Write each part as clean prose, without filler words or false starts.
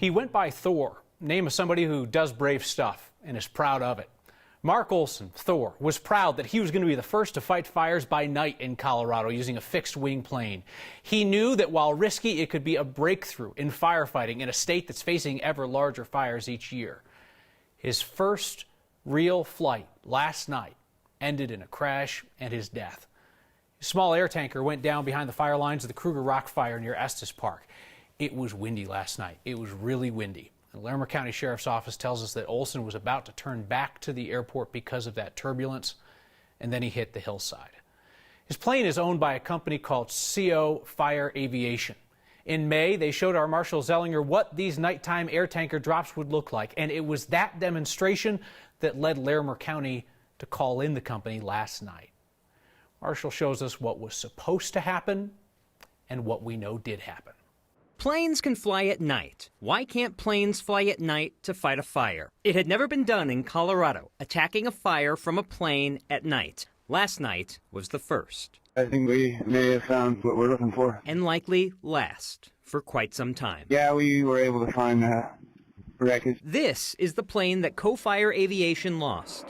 He went by Thor, name of somebody who does brave stuff and is proud of it. Mark Olson, Thor, was proud that he was going to be the first to fight fires by night in Colorado using a fixed-wing plane. He knew that while risky, it could be a breakthrough in firefighting in a state that's facing ever larger fires each year. His first real flight last night ended in a crash and his death. A small air tanker went down behind the fire lines of the Kruger Rock fire near Estes Park. It was windy last night. It was really windy. The Larimer County Sheriff's Office tells us that Olson was about to turn back to the airport because of that turbulence, and then he hit the hillside. His plane is owned by a company called CO Fire Aviation. In May, they showed our Marshal Zellinger what these nighttime air tanker drops would look like, and it was that demonstration that led Larimer County to call in the company last night. Marshall shows us what was supposed to happen and what we know did happen. Planes can fly at night. Why can't planes fly at night to fight a fire? It had never been done in Colorado, attacking a fire from a plane at night. Last night was the first. I think we may have found what we're looking for. And likely last for quite some time. Yeah, we were able to find wreckage. This is the plane that Co-Fire Aviation lost.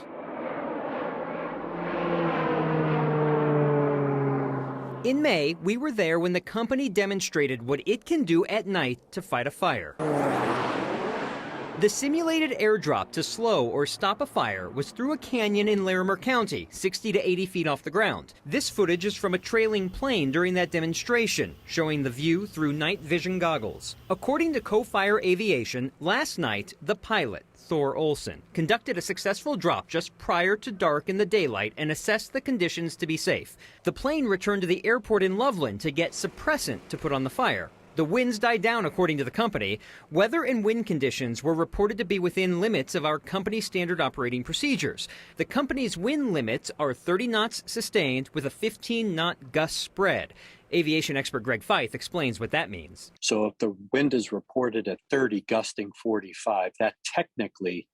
In May, we were there when the company demonstrated what it can do at night to fight a fire. The simulated airdrop to slow or stop a fire was through a canyon in Larimer County, 60 to 80 feet off the ground. This footage is from a trailing plane during that demonstration, showing the view through night vision goggles. According to Co-Fire Aviation, last night, the pilot, Thor Olson, conducted a successful drop just prior to dark in the daylight and assessed the conditions to be safe. The plane returned to the airport in Loveland to get suppressant to put on the fire. The winds died down, according to the company. Weather and wind conditions were reported to be within limits of our company's standard operating procedures. The company's wind limits are 30 knots sustained with a 15-knot gust spread. Aviation expert Greg Feith explains what that means. So if the wind is reported at 30, gusting 45, that technically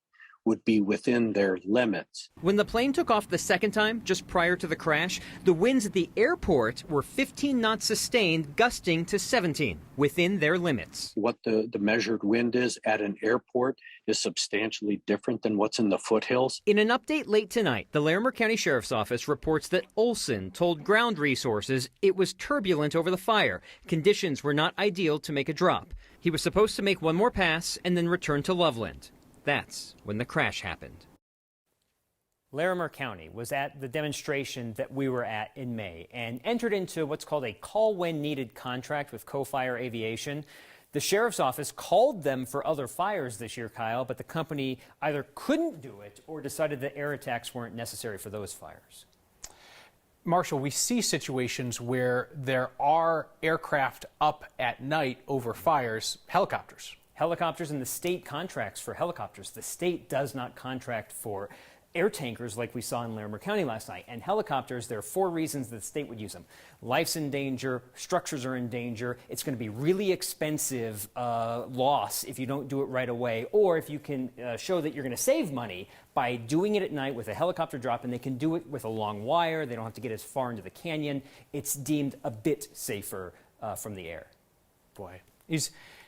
would be within their limits. When the plane took off the second time, just prior to the crash, the winds at the airport were 15 knots sustained, gusting to 17, within their limits. What the measured wind is at an airport is substantially different than what's in the foothills. In an update late tonight, the Larimer County Sheriff's Office reports that Olson told Ground Resources it was turbulent over the fire. Conditions were not ideal to make a drop. He was supposed to make one more pass and then return to Loveland. That's when the crash happened. Larimer County was at the demonstration that we were at in May and entered into what's called a call when needed contract with Co-Fire Aviation. The Sheriff's Office called them for other fires this year, Kyle, but the company either couldn't do it or decided that air attacks weren't necessary for those fires. Marshall, we see situations where there are aircraft up at night over fires, helicopters. Helicopters, and the state contracts for helicopters. The state does not contract for air tankers like we saw in Larimer County last night. And helicopters, there are 4 reasons that the state would use them. Life's in danger, structures are in danger, it's going to be really expensive loss if you don't do it right away, or if you can show that you're going to save money by doing it at night with a helicopter drop, and they can do it with a long wire, they don't have to get as far into the canyon. It's deemed a bit safer from the air. Boy,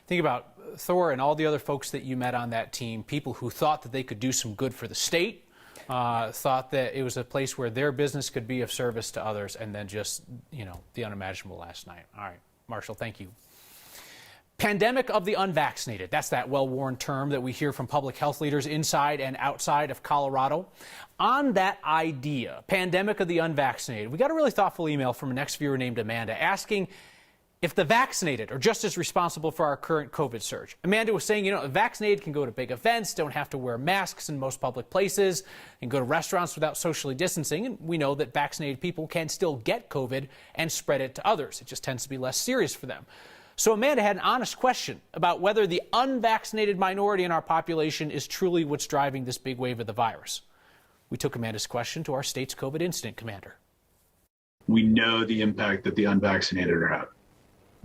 think about Thor and all the other folks that you met on that team, people who thought that they could do some good for the state, thought that it was a place where their business could be of service to others, and then just, the unimaginable last night. All right, Marshall, thank you. Pandemic of the unvaccinated. That's that well-worn term that we hear from public health leaders inside and outside of Colorado. On that idea, pandemic of the unvaccinated, we got a really thoughtful email from a next viewer named Amanda asking if the vaccinated are just as responsible for our current COVID surge. Amanda was saying, vaccinated can go to big events, don't have to wear masks in most public places, and go to restaurants without socially distancing. And we know that vaccinated people can still get COVID and spread it to others. It just tends to be less serious for them. So Amanda had an honest question about whether the unvaccinated minority in our population is truly what's driving this big wave of the virus. We took Amanda's question to our state's COVID incident commander. We know the impact that the unvaccinated are having.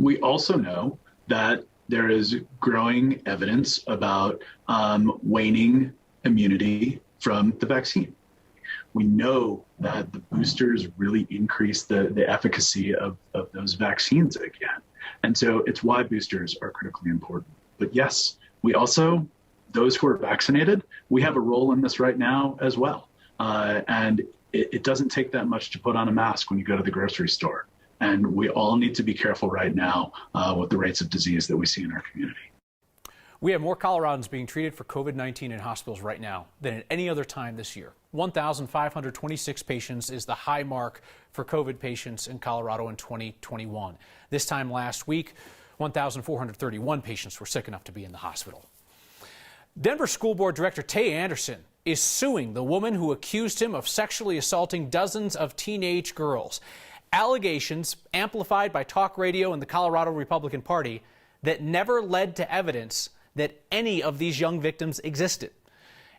We also know that there is growing evidence about waning immunity from the vaccine. We know that the boosters really increase the efficacy of those vaccines again. And so it's why boosters are critically important. But yes, We also, those who are vaccinated, we have a role in this right now as well. And it doesn't take that much to put on a mask when you go to the grocery store. And we all need to be careful right now with the rates of disease that we see in our community. We have more Coloradans being treated for COVID-19 in hospitals right now than at any other time this year. 1,526 patients is the high mark for COVID patients in Colorado in 2021. This time last week, 1,431 patients were sick enough to be in the hospital. Denver School Board Director Tay Anderson is suing the woman who accused him of sexually assaulting dozens of teenage girls. Allegations amplified by talk radio and the Colorado Republican Party that never led to evidence that any of these young victims existed.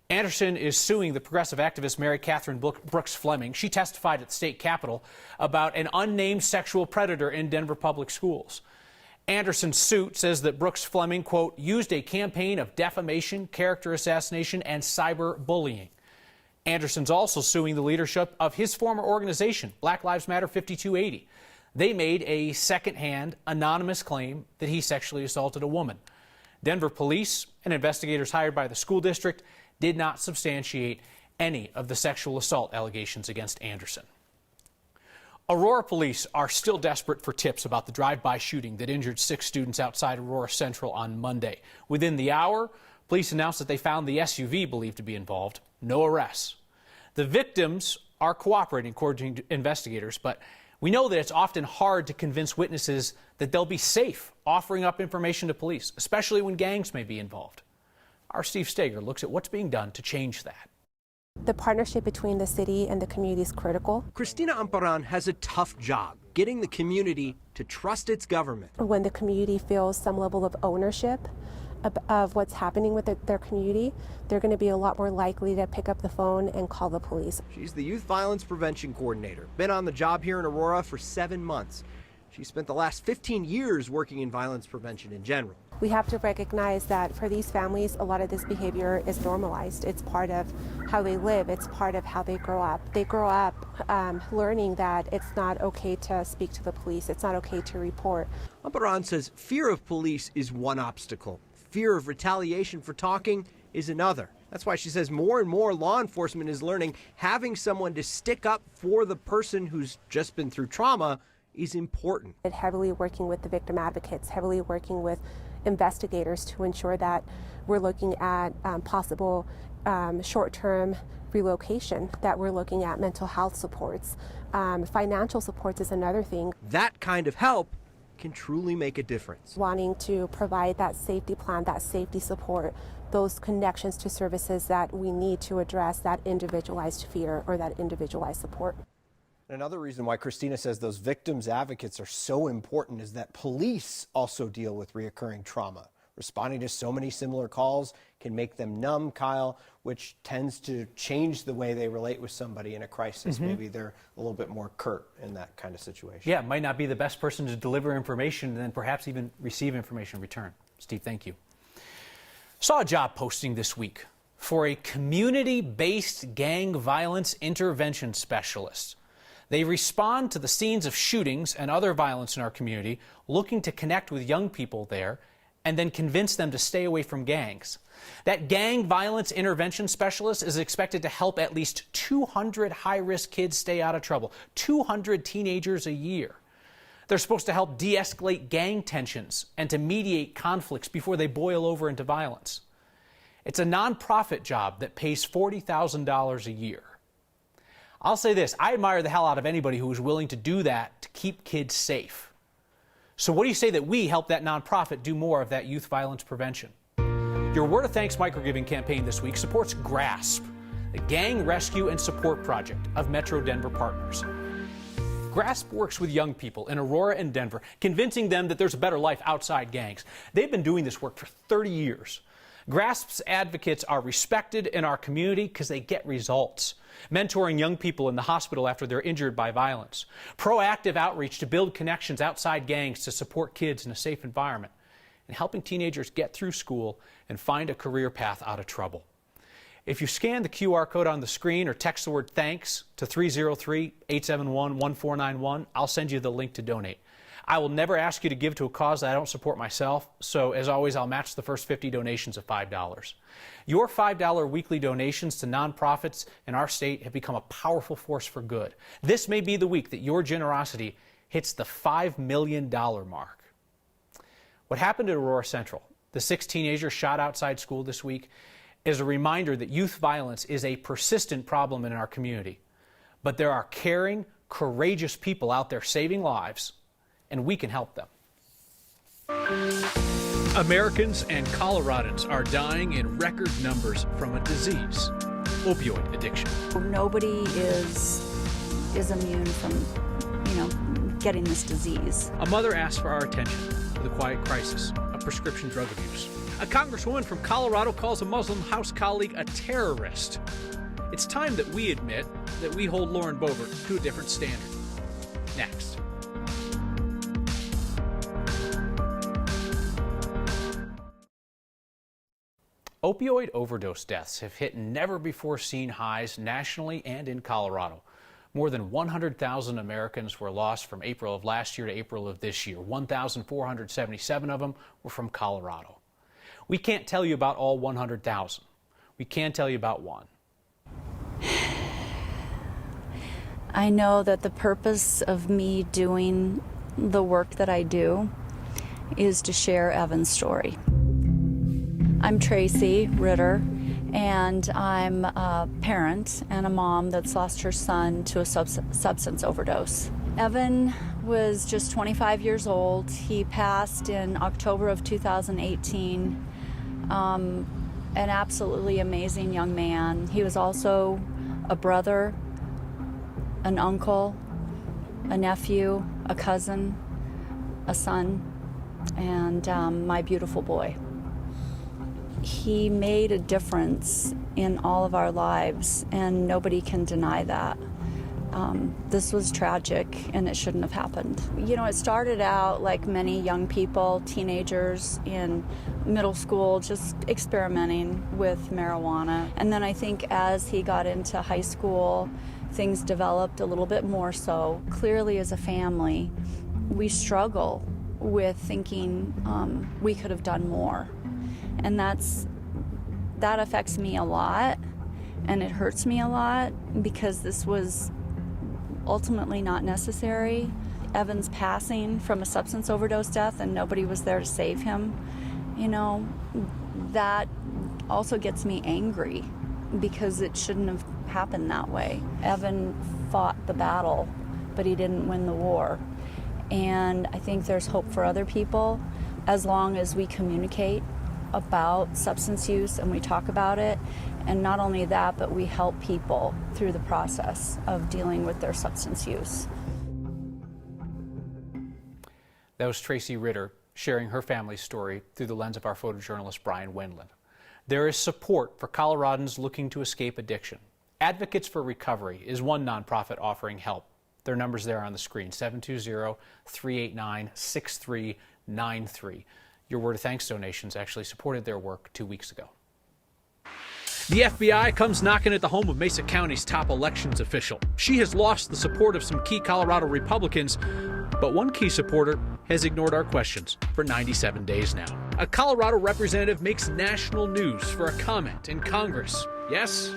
Anderson is suing the progressive activist Mary Catherine Brooks Fleming. She testified at the state capitol about an unnamed sexual predator in Denver public schools. Anderson's suit says that Brooks Fleming, quote, used a campaign of defamation, character assassination, and cyberbullying. Anderson's also suing the leadership of his former organization, Black Lives Matter 5280. They made a secondhand, anonymous claim that he sexually assaulted a woman. Denver police and investigators hired by the school district did not substantiate any of the sexual assault allegations against Anderson. Aurora police are still desperate for tips about the drive-by shooting that injured 6 students outside Aurora Central on Monday. Within the hour, police announced that they found the SUV believed to be involved. No arrests. The victims are cooperating, according to investigators, but we know that it's often hard to convince witnesses that they'll be safe offering up information to police, especially when gangs may be involved. Our Steve Steger looks at what's being done to change that. The partnership between the city and the community is critical. Cristina Amparan has a tough job getting the community to trust its government. When the community feels some level of ownership of what's happening with their community, they're going to be a lot more likely to pick up the phone and call the police. She's the Youth Violence Prevention Coordinator, been on the job here in Aurora for 7 months. She spent the last 15 years working in violence prevention in general. We have to recognize that for these families, a lot of this behavior is normalized. It's part of how they live. It's part of how they grow up. They grow up learning that it's not okay to speak to the police. It's not okay to report. Amparan says fear of police is one obstacle. Fear of retaliation for talking is another. That's why she says more and more law enforcement is learning having someone to stick up for the person who's just been through trauma is important. Heavily working with the victim advocates, heavily working with investigators to ensure that we're looking at possible short-term relocation, that we're looking at mental health supports. Financial supports is another thing. That kind of help can truly make a difference. Wanting to provide that safety plan, that safety support, those connections to services that we need to address that individualized fear or that individualized support. Another reason why Cristina says those victims advocates are so important is that police also deal with reoccurring trauma. Responding to so many similar calls can make them numb, Kyle, which tends to change the way they relate with somebody in a crisis. Maybe they're a little bit more curt in that kind of situation. Yeah, might not be the best person to deliver information and then perhaps even receive information in return. Steve, thank you. Saw a job posting this week for a community-based gang violence intervention specialist. They respond to the scenes of shootings and other violence in our community, looking to connect with young people there and then convince them to stay away from gangs. That gang violence intervention specialist is expected to help at least 200 high-risk kids stay out of trouble, 200 teenagers a year. They're supposed to help de-escalate gang tensions and to mediate conflicts before they boil over into violence. It's a nonprofit job that pays $40,000 a year. I'll say this, I admire the hell out of anybody who is willing to do that to keep kids safe. So what do you say that we help that nonprofit do more of that youth violence prevention? Your Word of Thanks microgiving campaign this week supports GRASP, the Gang Rescue and Support Project of Metro Denver Partners. GRASP works with young people in Aurora and Denver, convincing them that there's a better life outside gangs. They've been doing this work for 30 years. GRASP's advocates are respected in our community because they get results. Mentoring young people in the hospital after they're injured by violence. Proactive outreach to build connections outside gangs to support kids in a safe environment. And helping teenagers get through school and find a career path out of trouble. If you scan the QR code on the screen or text the word thanks to 303-871-1491, I'll send you the link to donate. I will never ask you to give to a cause that I don't support myself, so as always, I'll match the first 50 donations of $5. Your $5 weekly donations to nonprofits in our state have become a powerful force for good. This may be the week that your generosity hits the $5 million mark. What happened at Aurora Central, the 6 teenagers shot outside school this week, is a reminder that youth violence is a persistent problem in our community. But there are caring, courageous people out there saving lives, and we can help them. Americans and Coloradans are dying in record numbers from a disease, opioid addiction. Nobody is immune from, getting this disease. A mother asked for our attention to the quiet crisis of prescription drug abuse. A congresswoman from Colorado calls a Muslim House colleague a terrorist. It's time that we admit that we hold Lauren Boebert to a different standard. Next. Opioid overdose deaths have hit never-before-seen highs nationally and in Colorado. More than 100,000 Americans were lost from April of last year to April of this year. 1,477 of them were from Colorado. We can't tell you about all 100,000. We can tell you about one. I know that the purpose of me doing the work that I do is to share Evan's story. I'm Tracy Ritter, and I'm a parent and a mom that's lost her son to a substance overdose. Evan was just 25 years old. He passed in October of 2018. An absolutely amazing young man. He was also a brother, an uncle, a nephew, a cousin, a son, and my beautiful boy. He made a difference in all of our lives, and nobody can deny that. This was tragic, and it shouldn't have happened. It started out like many young people, teenagers in middle school, just experimenting with marijuana. And then I think as he got into high school, things developed a little bit more so. Clearly, as a family, we struggle with thinking we could have done more. And that affects me a lot, and it hurts me a lot because this was ultimately not necessary. Evan's passing from a substance overdose death and nobody was there to save him, that also gets me angry because it shouldn't have happened that way. Evan fought the battle, but he didn't win the war. And I think there's hope for other people as long as we communicate about substance use and we talk about it. And not only that, but we help people through the process of dealing with their substance use. That was Tracy Ritter sharing her family's story through the lens of our photojournalist Brian Wendland. There is support for Coloradans looking to escape addiction. Advocates for Recovery is one nonprofit offering help. Their number's there on the screen, 720-389-6393. Your Word of Thanks donations actually supported their work 2 weeks ago. The FBI comes knocking at the home of Mesa County's top elections official. She has lost the support of some key Colorado Republicans, but one key supporter has ignored our questions for 97 days now. A Colorado representative makes national news for a comment in Congress. Yes,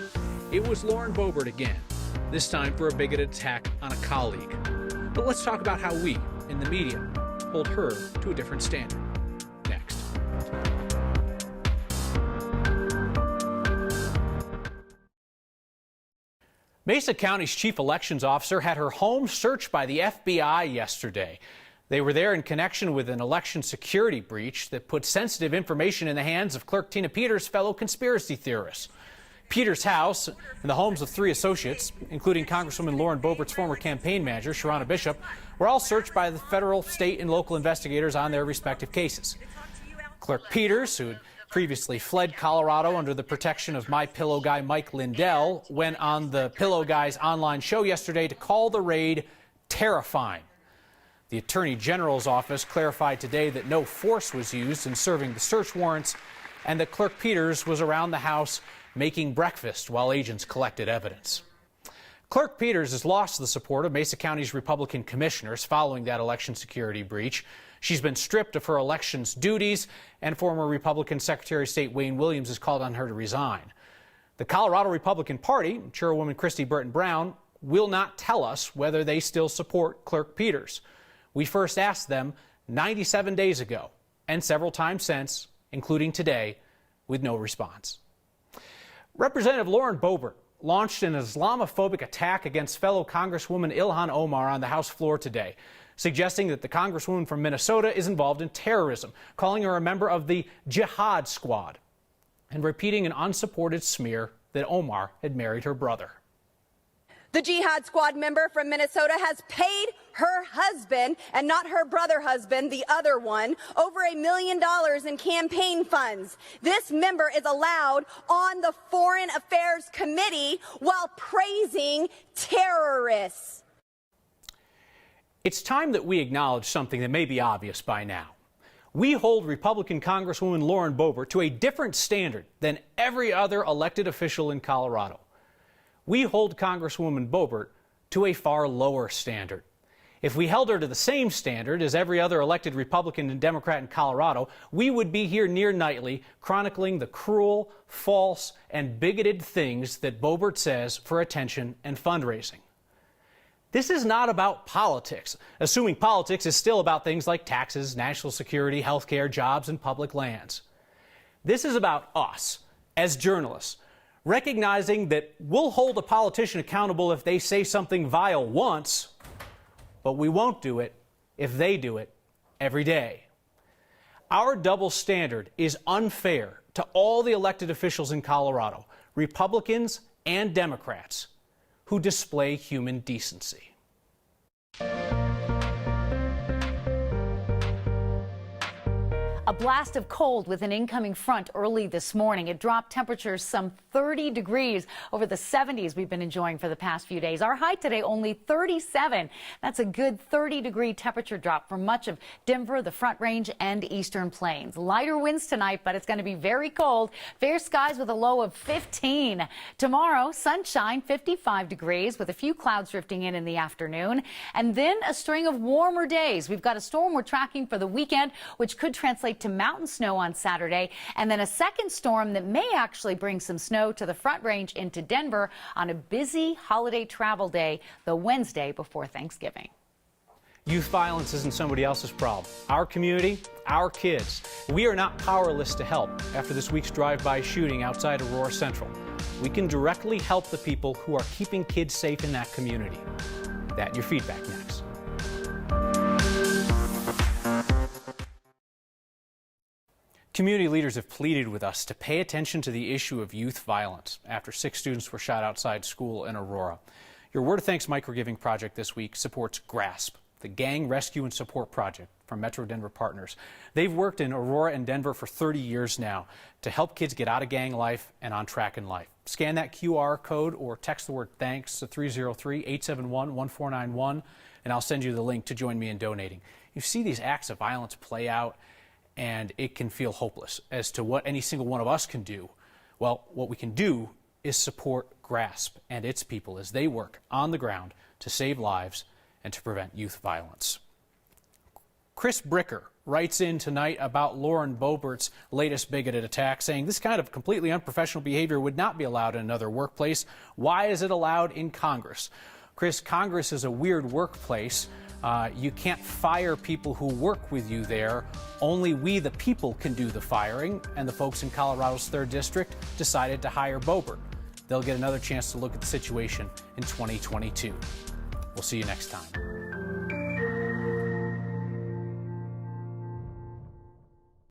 it was Lauren Boebert again, this time for a bigoted attack on a colleague. But let's talk about how we, in the media, hold her to a different standard. Next. Mesa County's chief elections officer had her home searched by the FBI yesterday. They were there in connection with an election security breach that put sensitive information in the hands of Clerk Tina Peters' fellow conspiracy theorists. Peters' house and the homes of 3 associates, including Congresswoman Lauren Boebert's former campaign manager, Sharona Bishop, were all searched by the federal, state, and local investigators on their respective cases. Clerk Peters, who had previously fled Colorado under the protection of My Pillow guy Mike Lindell, went on the Pillow Guy's online show yesterday to call the raid terrifying. The Attorney General's office clarified today that no force was used in serving the search warrants and that Clerk Peters was around the house making breakfast while agents collected evidence. Clerk Peters has lost the support of Mesa County's Republican commissioners following that election security breach. She's been stripped of her elections duties, and former Republican Secretary of State Wayne Williams has called on her to resign. The Colorado Republican Party, Chairwoman Christy Burton Brown, will not tell us whether they still support Clerk Peters. We first asked them 97 days ago and several times since, including today, with no response. Representative Lauren Boebert launched an Islamophobic attack against fellow Congresswoman Ilhan Omar on the House floor today, suggesting that the Congresswoman from Minnesota is involved in terrorism, calling her a member of the Jihad Squad, and repeating an unsupported smear that Omar had married her brother. The Jihad Squad member from Minnesota has paid her husband, and not her brother husband, the other one, over $1 million in campaign funds. This member is allowed on the Foreign Affairs Committee while praising terrorists. It's time that we acknowledge something that may be obvious by now. We hold Republican Congresswoman Lauren Boebert to a different standard than every other elected official in Colorado. We hold Congresswoman Boebert to a far lower standard. If we held her to the same standard as every other elected Republican and Democrat in Colorado, we would be here near nightly chronicling the cruel, false, and bigoted things that Boebert says for attention and fundraising. This is not about politics, assuming politics is still about things like taxes, national security, health care, jobs, and public lands. This is about us, as journalists, recognizing that we'll hold a politician accountable if they say something vile once, but we won't do it if they do it every day. Our double standard is unfair to all the elected officials in Colorado, Republicans and Democrats, who display human decency. A blast of cold with an incoming front early this morning. It dropped temperatures some 30 degrees over the 70s we've been enjoying for the past few days. Our high today only 37. That's a good 30-degree temperature drop for much of Denver, the Front Range, and Eastern Plains. Lighter winds tonight, but it's going to be very cold. Fair skies with a low of 15. Tomorrow, sunshine, 55 degrees with a few clouds drifting in the afternoon. And then a string of warmer days. We've got a storm we're tracking for the weekend, which could translate to mountain snow on Saturday, and then a second storm that may actually bring some snow to the Front Range into Denver on a busy holiday travel day, the Wednesday before Thanksgiving. Youth violence isn't somebody else's problem. Our community, our kids. We are not powerless to help after this week's drive-by shooting outside Aurora Central. We can directly help the people who are keeping kids safe in that community. That and your feedback next. Community leaders have pleaded with us to pay attention to the issue of youth violence after 6 students were shot outside school in Aurora. Your Word of Thanks microgiving project this week supports GRASP, the Gang Rescue and Support Project from Metro Denver Partners. They've worked in Aurora and Denver for 30 years now to help kids get out of gang life and on track in life. Scan that QR code or text the word THANKS to 303-871-1491, and I'll send you the link to join me in donating. You see these acts of violence play out, and it can feel hopeless as to what any single one of us can do. Well, what we can do is support GRASP and its people as they work on the ground to save lives and to prevent youth violence. Chris Bricker writes in tonight about Lauren Boebert's latest bigoted attack, saying this kind of completely unprofessional behavior would not be allowed in another workplace. Why is it allowed in Congress? Chris, Congress is a weird workplace. You can't fire people who work with you there. Only we, the people, can do the firing, and the folks in Colorado's 3rd District decided to hire Boebert. They'll get another chance to look at the situation in 2022. We'll see you next time.